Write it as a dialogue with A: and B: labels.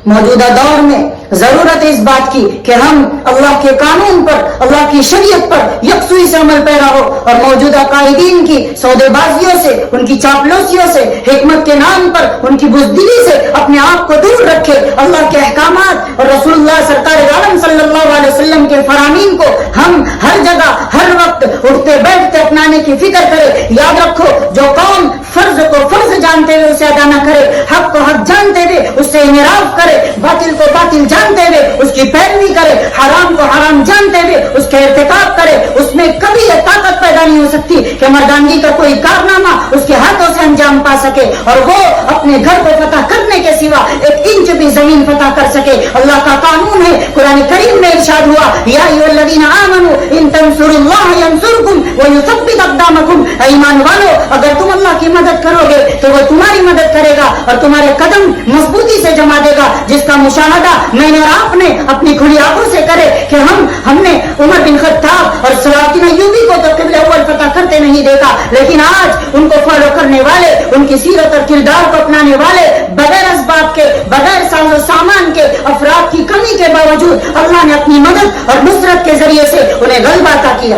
A: موجودہ دور میں ضرورت ہے اس بات کی کہ ہم اللہ کے قانون پر، اللہ کی شریعت پر یکسوئی سے عمل پیرا ہو، اور موجودہ قائدین کی سودے بازیوں سے، ان کی چاپلوسیوں سے، حکمت کے نام پر ان کی بزدلی سے اپنے آپ کو دور رکھے، اللہ کے احکامات اور رسول اللہ سرکار عالم صلی اللہ علیہ وسلم کے فرامین کو ہم ہر جگہ ہر وقت اٹھتے بیٹھتے اپنانے کی فکر کرے۔ یاد رکھو، جو قوم فرض کو فرض جانتے ہوئے اسے ادا نہ کرے، حق کو حق جانتے ہوئے اس سے انحراف کرے، باطل کو باطل جانتے ہوئے اس کی پیروی کرے، حرام کو حرام جانتے ہوئے اس کے ارتکاب کرے، اس میں کبھی یہ طاقت پیدا نہیں ہو سکتی کہ مردانگی کا کوئی کارنامہ اس کے ہاتھوں سے انجام پا سکے اور وہ اپنے گھر کو فتح کرنے کے سوا 1 انچ بھی زمین فتح کر سکے۔ اللہ کا قانون ہے، قرآن کریم میں ارشاد ہوا، یا ایھا الذین آمنوا ان تنصروا اللہ ینصرکم ویثبت اقدامکم، ایمان والو اگر تم اللہ کی مدد کرو گے تو وہ تمہاری مدد کرے گا اور تمہارے قدم مضبوطی سے جما دے گا، جس کا مشاہدہ میں نے اور آپ نے اپنی کھلی آنکھوں سے کرے کہ ہم نے عمر بن خطاب اور صلاح الدین ایوبی کو تو قبلہ اول فتح کرتے نہیں دیکھا، لیکن آج ان کو فالو کرنے والے، ان کی سیرت اور کردار کو اپنانے والے، بغیر اسباب کے، بغیر ساز و سامان کے، افراد کی کمی کے باوجود اللہ نے اپنی مدد اور نصرت کے ذریعے سے انہیں غلبہ عطا کیا۔